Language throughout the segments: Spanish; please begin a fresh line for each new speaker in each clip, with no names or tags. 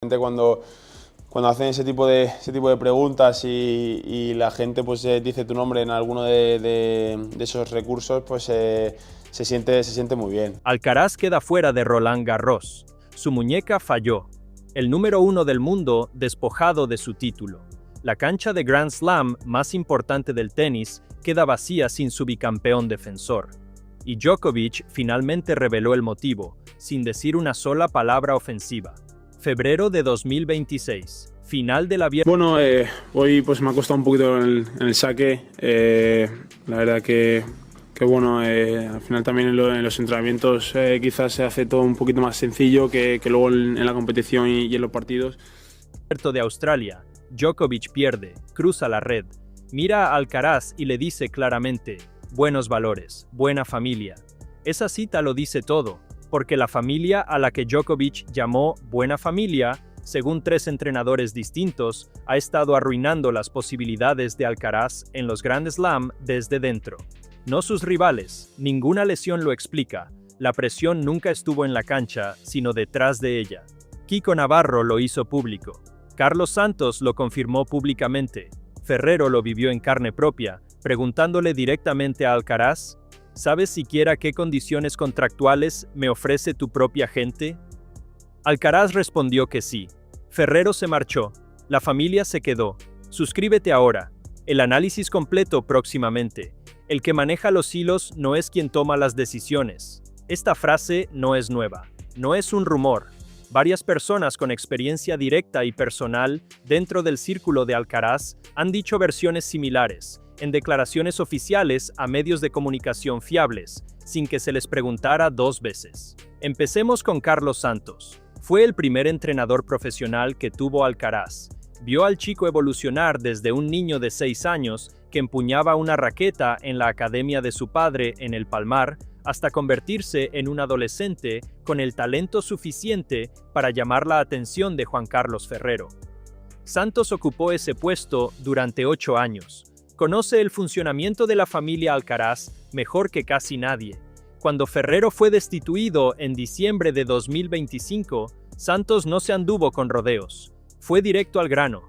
Cuando hacen ese tipo de preguntas y la gente pues dice tu nombre en alguno de esos recursos, pues se siente muy bien.
Alcaraz queda fuera de Roland Garros. Su muñeca falló. El número 1 del mundo despojado de su título. La cancha de Grand Slam más importante del tenis queda vacía sin su bicampeón defensor. Y Djokovic finalmente reveló el motivo, sin decir una sola palabra ofensiva. Febrero de 2026. Final del abierto.
Bueno, hoy pues me ha costado un poquito en el saque. La verdad que bueno, al final también en los entrenamientos quizás se hace todo un poquito más sencillo que luego en la competición y en los partidos.
De Australia, Djokovic pierde, cruza la red, mira a Alcaraz y le dice claramente, buenos valores, buena familia. Esa cita lo dice todo, porque la familia a la que Djokovic llamó buena familia, según 3 entrenadores distintos, ha estado arruinando las posibilidades de Alcaraz en los Grand Slam desde dentro. No sus rivales, ninguna lesión lo explica, la presión nunca estuvo en la cancha, sino detrás de ella. Kiko Navarro lo hizo público. Carlos Santos lo confirmó públicamente. Ferrero lo vivió en carne propia, preguntándole directamente a Alcaraz, ¿sabes siquiera qué condiciones contractuales me ofrece tu propia gente? Alcaraz respondió que sí. Ferrero se marchó. La familia se quedó. Suscríbete ahora. El análisis completo próximamente. El que maneja los hilos no es quien toma las decisiones. Esta frase no es nueva. No es un rumor. Varias personas con experiencia directa y personal dentro del círculo de Alcaraz han dicho versiones similares, en declaraciones oficiales a medios de comunicación fiables, sin que se les preguntara 2 veces. Empecemos con Carlos Santos. Fue el primer entrenador profesional que tuvo Alcaraz. Vio al chico evolucionar desde un niño de 6 años que empuñaba una raqueta en la academia de su padre en el Palmar, hasta convertirse en un adolescente con el talento suficiente para llamar la atención de Juan Carlos Ferrero. Santos ocupó ese puesto durante 8 años. Conoce el funcionamiento de la familia Alcaraz mejor que casi nadie. Cuando Ferrero fue destituido en diciembre de 2025, Santos no se anduvo con rodeos. Fue directo al grano.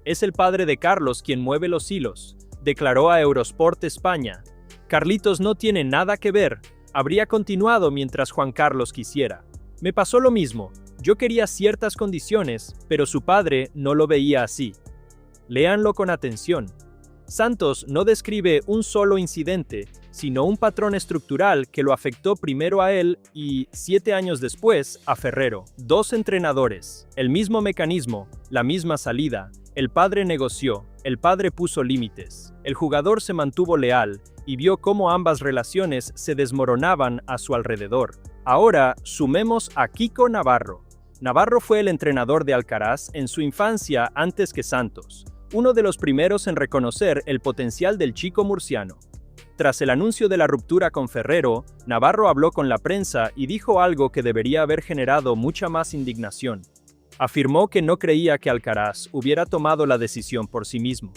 Es el padre de Carlos quien mueve los hilos, declaró a Eurosport España. Carlitos no tiene nada que ver. Habría continuado mientras Juan Carlos quisiera. Me pasó lo mismo. Yo quería ciertas condiciones, pero su padre no lo veía así. Léanlo con atención. Santos no describe un solo incidente, sino un patrón estructural que lo afectó primero a él y, 7 años después, a Ferrero. 2 entrenadores, el mismo mecanismo, la misma salida. El padre negoció, el padre puso límites. El jugador se mantuvo leal y vio cómo ambas relaciones se desmoronaban a su alrededor. Ahora, sumemos a Kiko Navarro. Navarro fue el entrenador de Alcaraz en su infancia antes que Santos, uno de los primeros en reconocer el potencial del chico murciano. Tras el anuncio de la ruptura con Ferrero, Navarro habló con la prensa y dijo algo que debería haber generado mucha más indignación. Afirmó que no creía que Alcaraz hubiera tomado la decisión por sí mismo.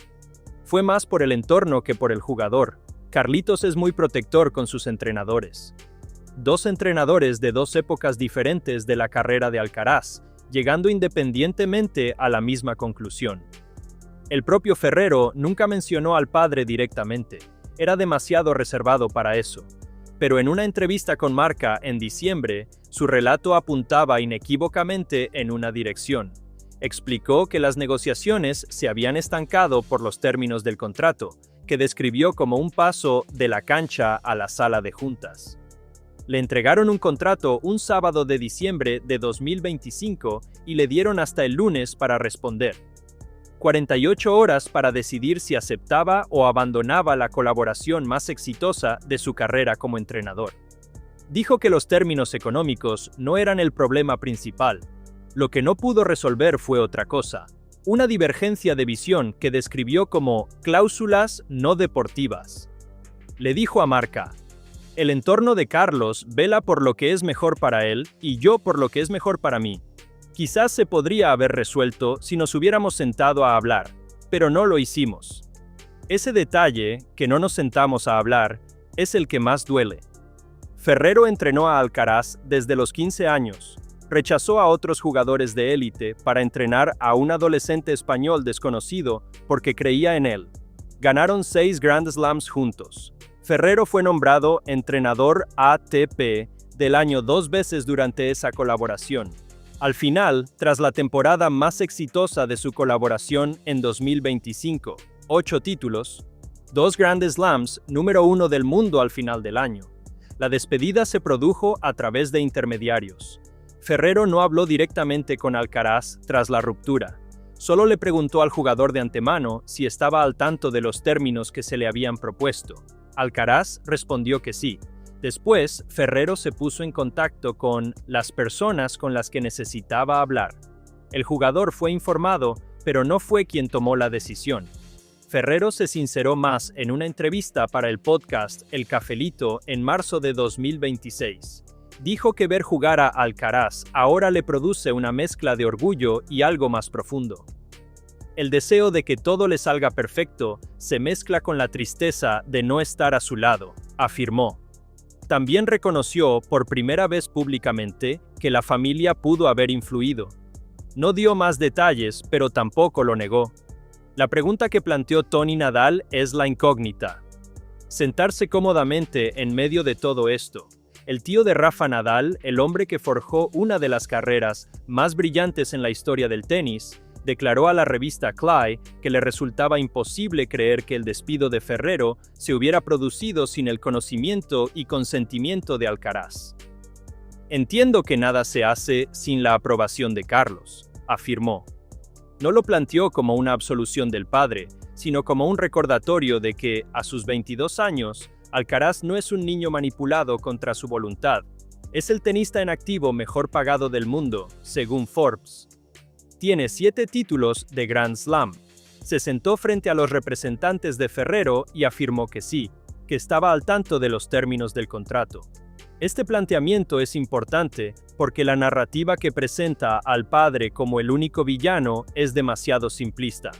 Fue más por el entorno que por el jugador. Carlitos es muy protector con sus entrenadores. 2 entrenadores de 2 épocas diferentes de la carrera de Alcaraz, llegando independientemente a la misma conclusión. El propio Ferrero nunca mencionó al padre directamente, era demasiado reservado para eso. Pero en una entrevista con Marca en diciembre, su relato apuntaba inequívocamente en una dirección. Explicó que las negociaciones se habían estancado por los términos del contrato, que describió como un paso de la cancha a la sala de juntas. Le entregaron un contrato un sábado de diciembre de 2025 y le dieron hasta el lunes para responder. 48 horas para decidir si aceptaba o abandonaba la colaboración más exitosa de su carrera como entrenador. Dijo que los términos económicos no eran el problema principal. Lo que no pudo resolver fue otra cosa, una divergencia de visión que describió como cláusulas no deportivas. Le dijo a Marca, el entorno de Carlos vela por lo que es mejor para él y yo por lo que es mejor para mí. Quizás se podría haber resuelto si nos hubiéramos sentado a hablar, pero no lo hicimos. Ese detalle, que no nos sentamos a hablar, es el que más duele. Ferrero entrenó a Alcaraz desde los 15 años. rechazó a otros jugadores de élite para entrenar a un adolescente español desconocido porque creía en él. Ganaron 6 Grand Slams juntos. Ferrero fue nombrado entrenador ATP del año 2 veces durante esa colaboración. Al final, tras la temporada más exitosa de su colaboración en 2025, 8 títulos, 2 Grand Slams, número 1 del mundo al final del año. La despedida se produjo a través de intermediarios. Ferrero no habló directamente con Alcaraz tras la ruptura. Solo le preguntó al jugador de antemano si estaba al tanto de los términos que se le habían propuesto. Alcaraz respondió que sí. Después, Ferrero se puso en contacto con las personas con las que necesitaba hablar. El jugador fue informado, pero no fue quien tomó la decisión. Ferrero se sinceró más en una entrevista para el podcast El Cafelito en marzo de 2026. Dijo que ver jugar a Alcaraz ahora le produce una mezcla de orgullo y algo más profundo. El deseo de que todo le salga perfecto se mezcla con la tristeza de no estar a su lado, afirmó. También reconoció por primera vez públicamente que la familia pudo haber influido. No dio más detalles, pero tampoco lo negó. La pregunta que planteó Tony Nadal es la incógnita. Sentarse cómodamente en medio de todo esto. El tío de Rafa Nadal, el hombre que forjó una de las carreras más brillantes en la historia del tenis, declaró a la revista Clay que le resultaba imposible creer que el despido de Ferrero se hubiera producido sin el conocimiento y consentimiento de Alcaraz. Entiendo que nada se hace sin la aprobación de Carlos, afirmó. No lo planteó como una absolución del padre, sino como un recordatorio de que, a sus 22 años, Alcaraz no es un niño manipulado contra su voluntad. Es el tenista en activo mejor pagado del mundo, según Forbes. Tiene 7 títulos de Grand Slam. Se sentó frente a los representantes de Ferrero y afirmó que sí, que estaba al tanto de los términos del contrato. Este planteamiento es importante porque la narrativa que presenta al padre como el único villano es demasiado simplista.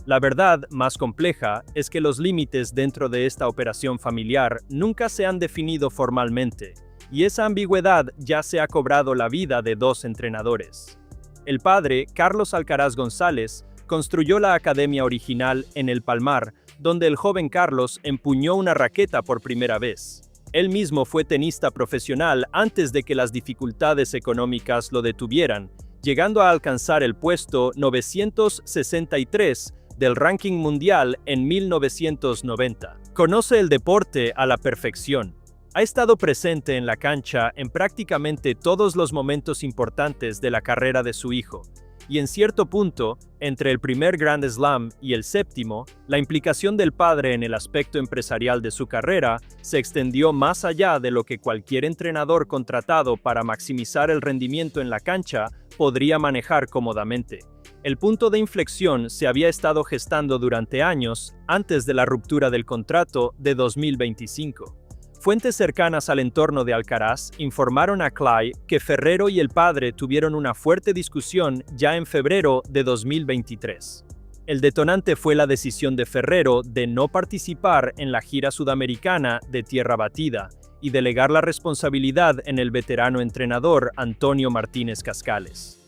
La verdad más compleja es que los límites dentro de esta operación familiar nunca se han definido formalmente, y esa ambigüedad ya se ha cobrado la vida de 2 entrenadores. El padre, Carlos Alcaraz González, construyó la academia original en El Palmar, donde el joven Carlos empuñó una raqueta por primera vez. Él mismo fue tenista profesional antes de que las dificultades económicas lo detuvieran, llegando a alcanzar el puesto 963 del ranking mundial en 1990. Conoce el deporte a la perfección. Ha estado presente en la cancha en prácticamente todos los momentos importantes de la carrera de su hijo, y en cierto punto, entre el primer Grand Slam y el séptimo, la implicación del padre en el aspecto empresarial de su carrera se extendió más allá de lo que cualquier entrenador contratado para maximizar el rendimiento en la cancha podría manejar cómodamente. El punto de inflexión se había estado gestando durante años antes de la ruptura del contrato de 2025. Fuentes cercanas al entorno de Alcaraz informaron a Clay que Ferrero y el padre tuvieron una fuerte discusión ya en febrero de 2023. El detonante fue la decisión de Ferrero de no participar en la gira sudamericana de Tierra Batida y delegar la responsabilidad en el veterano entrenador Antonio Martínez Cascales.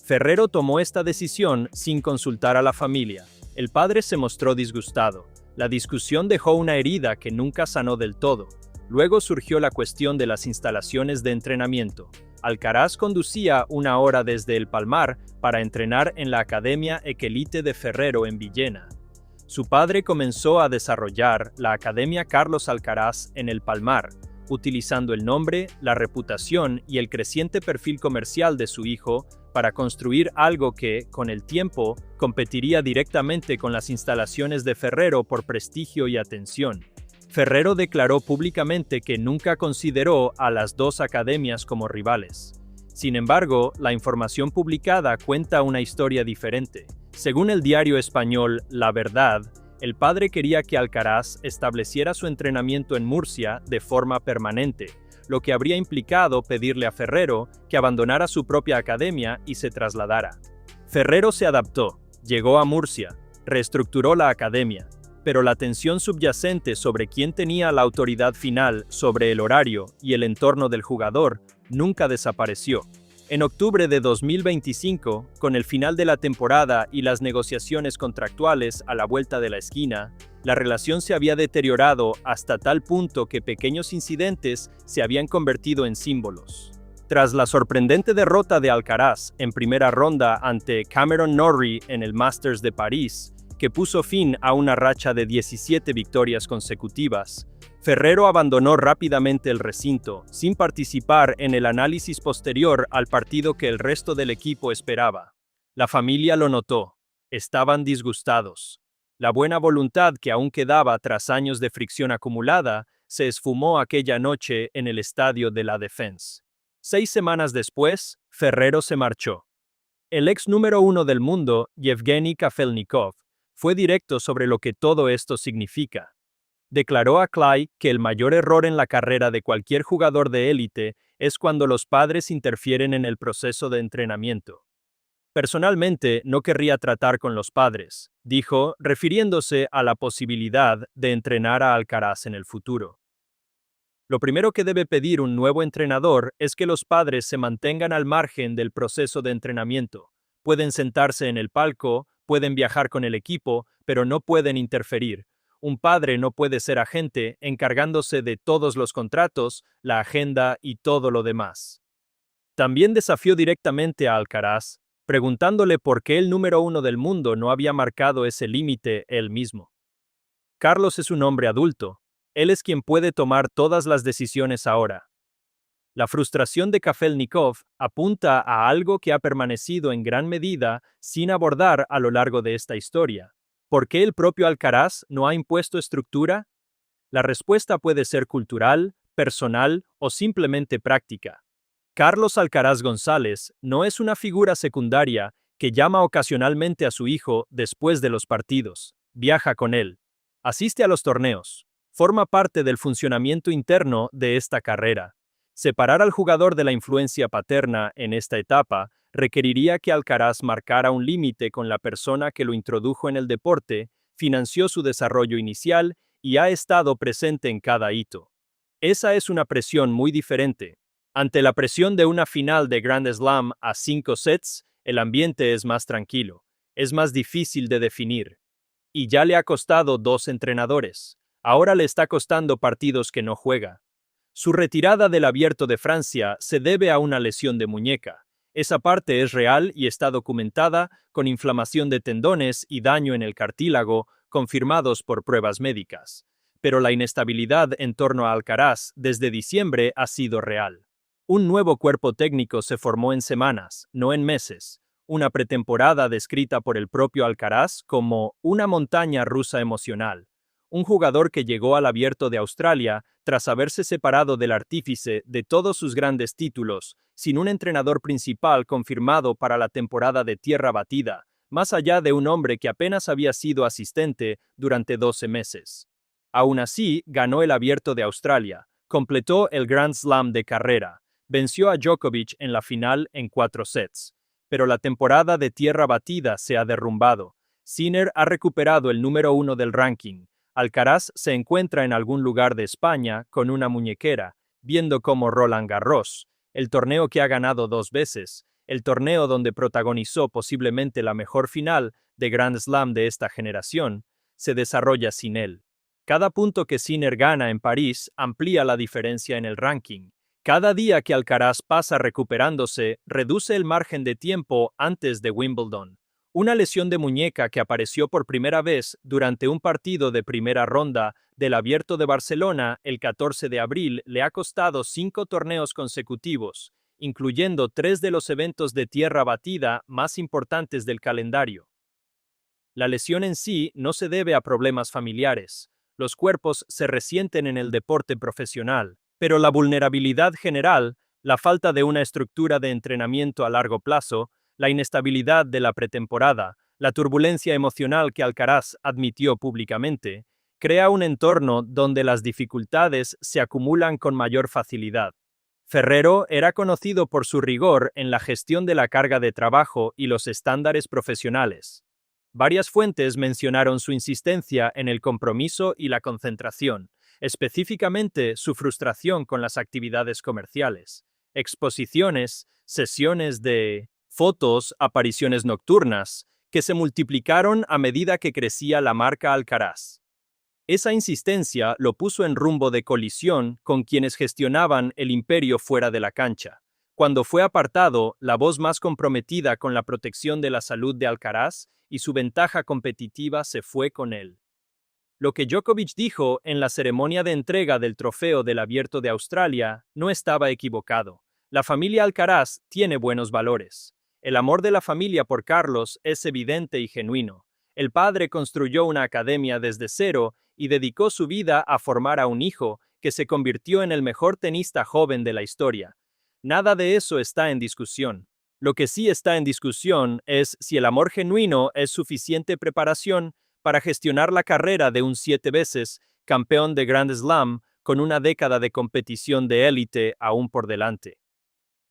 Ferrero tomó esta decisión sin consultar a la familia. El padre se mostró disgustado. La discusión dejó una herida que nunca sanó del todo. Luego surgió la cuestión de las instalaciones de entrenamiento. Alcaraz conducía 1 hora desde El Palmar para entrenar en la Academia Equelite de Ferrero en Villena. Su padre comenzó a desarrollar la Academia Carlos Alcaraz en El Palmar, utilizando el nombre, la reputación y el creciente perfil comercial de su hijo para construir algo que, con el tiempo, competiría directamente con las instalaciones de Ferrero por prestigio y atención. Ferrero declaró públicamente que nunca consideró a las 2 academias como rivales. Sin embargo, la información publicada cuenta una historia diferente. Según el diario español La Verdad, el padre quería que Alcaraz estableciera su entrenamiento en Murcia de forma permanente, lo que habría implicado pedirle a Ferrero que abandonara su propia academia y se trasladara. Ferrero se adaptó, llegó a Murcia, reestructuró la academia, pero la tensión subyacente sobre quién tenía la autoridad final sobre el horario y el entorno del jugador nunca desapareció. En octubre de 2025, con el final de la temporada y las negociaciones contractuales a la vuelta de la esquina, la relación se había deteriorado hasta tal punto que pequeños incidentes se habían convertido en símbolos. Tras la sorprendente derrota de Alcaraz en primera ronda ante Cameron Norrie en el Masters de París, que puso fin a una racha de 17 victorias consecutivas, Ferrero abandonó rápidamente el recinto, sin participar en el análisis posterior al partido que el resto del equipo esperaba. La familia lo notó. Estaban disgustados. La buena voluntad que aún quedaba tras años de fricción acumulada se esfumó aquella noche en el estadio de La Défense. 6 semanas después, Ferrero se marchó. El ex número 1 del mundo, Yevgeny Kafelnikov, fue directo sobre lo que todo esto significa. Declaró a Clay que el mayor error en la carrera de cualquier jugador de élite es cuando los padres interfieren en el proceso de entrenamiento. Personalmente, no querría tratar con los padres, dijo, refiriéndose a la posibilidad de entrenar a Alcaraz en el futuro. Lo primero que debe pedir un nuevo entrenador es que los padres se mantengan al margen del proceso de entrenamiento. Pueden sentarse en el palco, pueden viajar con el equipo, pero no pueden interferir. Un padre no puede ser agente encargándose de todos los contratos, la agenda y todo lo demás. También desafió directamente a Alcaraz, preguntándole por qué el número 1 del mundo no había marcado ese límite él mismo. Carlos es un hombre adulto. Él es quien puede tomar todas las decisiones ahora. La frustración de Kafelnikov apunta a algo que ha permanecido en gran medida sin abordar a lo largo de esta historia. ¿Por qué el propio Alcaraz no ha impuesto estructura? La respuesta puede ser cultural, personal o simplemente práctica. Carlos Alcaraz González no es una figura secundaria que llama ocasionalmente a su hijo después de los partidos, viaja con él, asiste a los torneos, forma parte del funcionamiento interno de esta carrera. Separar al jugador de la influencia paterna en esta etapa requeriría que Alcaraz marcara un límite con la persona que lo introdujo en el deporte, financió su desarrollo inicial y ha estado presente en cada hito. Esa es una presión muy diferente. Ante la presión de una final de Grand Slam a 5 sets, el ambiente es más tranquilo, es más difícil de definir. Y ya le ha costado 2 entrenadores. Ahora le está costando partidos que no juega. Su retirada del Abierto de Francia se debe a una lesión de muñeca. Esa parte es real y está documentada, con inflamación de tendones y daño en el cartílago, confirmados por pruebas médicas. Pero la inestabilidad en torno a Alcaraz desde diciembre ha sido real. Un nuevo cuerpo técnico se formó en semanas, no en meses. Una pretemporada descrita por el propio Alcaraz como una montaña rusa emocional. Un jugador que llegó al Abierto de Australia tras haberse separado del artífice de todos sus grandes títulos, sin un entrenador principal confirmado para la temporada de tierra batida, más allá de un hombre que apenas había sido asistente durante 12 meses. Aún así, ganó el Abierto de Australia, completó el Grand Slam de carrera, venció a Djokovic en la final en 4 sets. Pero la temporada de tierra batida se ha derrumbado. Sinner ha recuperado el número 1 del ranking. Alcaraz se encuentra en algún lugar de España con una muñequera, viendo cómo Roland Garros, el torneo que ha ganado 2 veces, el torneo donde protagonizó posiblemente la mejor final de Grand Slam de esta generación, se desarrolla sin él. Cada punto que Sinner gana en París amplía la diferencia en el ranking. Cada día que Alcaraz pasa recuperándose, reduce el margen de tiempo antes de Wimbledon. Una lesión de muñeca que apareció por primera vez durante un partido de primera ronda del Abierto de Barcelona el 14 de abril le ha costado 5 torneos consecutivos, incluyendo 3 de los eventos de tierra batida más importantes del calendario. La lesión en sí no se debe a problemas familiares. Los cuerpos se resienten en el deporte profesional, pero la vulnerabilidad general, la falta de una estructura de entrenamiento a largo plazo, la inestabilidad de la pretemporada, la turbulencia emocional que Alcaraz admitió públicamente, crea un entorno donde las dificultades se acumulan con mayor facilidad. Ferrero era conocido por su rigor en la gestión de la carga de trabajo y los estándares profesionales. Varias fuentes mencionaron su insistencia en el compromiso y la concentración, específicamente su frustración con las actividades comerciales. exposiciones, sesiones de fotos, apariciones nocturnas, que se multiplicaron a medida que crecía la marca Alcaraz. Esa insistencia lo puso en rumbo de colisión con quienes gestionaban el imperio fuera de la cancha. Cuando fue apartado, la voz más comprometida con la protección de la salud de Alcaraz y su ventaja competitiva se fue con él. Lo que Djokovic dijo en la ceremonia de entrega del trofeo del Abierto de Australia no estaba equivocado. La familia Alcaraz tiene buenos valores. El amor de la familia por Carlos es evidente y genuino. El padre construyó una academia desde cero y dedicó su vida a formar a un hijo que se convirtió en el mejor tenista joven de la historia. Nada de eso está en discusión. Lo que sí está en discusión es si el amor genuino es suficiente preparación para gestionar la carrera de un 7 veces campeón de Grand Slam con una década de competición de élite aún por delante.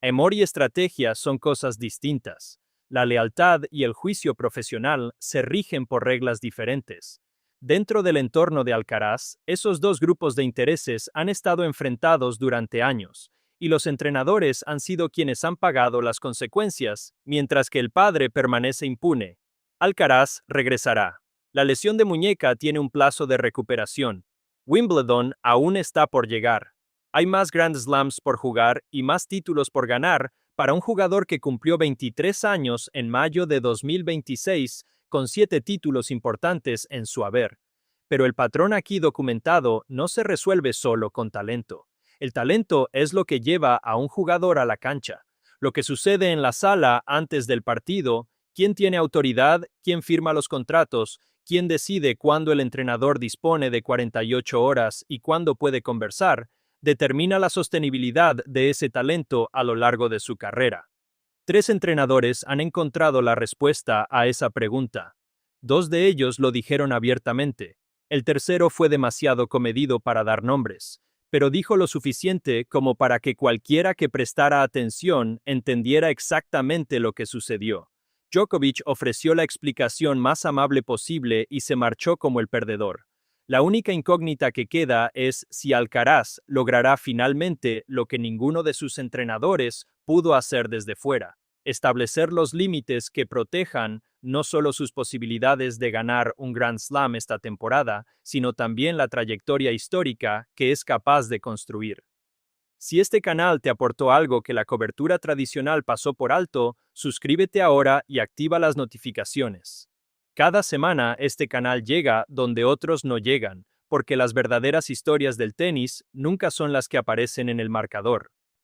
Amor y estrategia son cosas distintas. La lealtad y el juicio profesional se rigen por reglas diferentes. Dentro del entorno de Alcaraz, esos dos grupos de intereses han estado enfrentados durante años, y los entrenadores han sido quienes han pagado las consecuencias, mientras que el padre permanece impune. Alcaraz regresará. La lesión de muñeca tiene un plazo de recuperación. Wimbledon aún está por llegar. Hay más Grand Slams por jugar y más títulos por ganar para un jugador que cumplió 23 años en mayo de 2026 con 7 títulos importantes en su haber. Pero el patrón aquí documentado no se resuelve solo con talento. El talento es lo que lleva a un jugador a la cancha. Lo que sucede en la sala antes del partido, quién tiene autoridad, quién firma los contratos, quién decide cuándo el entrenador dispone de 48 horas y cuándo puede conversar, determina la sostenibilidad de ese talento a lo largo de su carrera. 3 entrenadores han encontrado la respuesta a esa pregunta. 2 de ellos lo dijeron abiertamente. El tercero fue demasiado comedido para dar nombres, pero dijo lo suficiente como para que cualquiera que prestara atención entendiera exactamente lo que sucedió. Djokovic ofreció la explicación más amable posible y se marchó como el perdedor. La única incógnita que queda es si Alcaraz logrará finalmente lo que ninguno de sus entrenadores pudo hacer desde fuera: establecer los límites que protejan no solo sus posibilidades de ganar un Grand Slam esta temporada, sino también la trayectoria histórica que es capaz de construir. Si este canal te aportó algo que la cobertura tradicional pasó por alto, suscríbete ahora y activa las notificaciones. Cada semana este canal llega donde otros no llegan, porque las verdaderas historias del tenis nunca son las que aparecen en el marcador.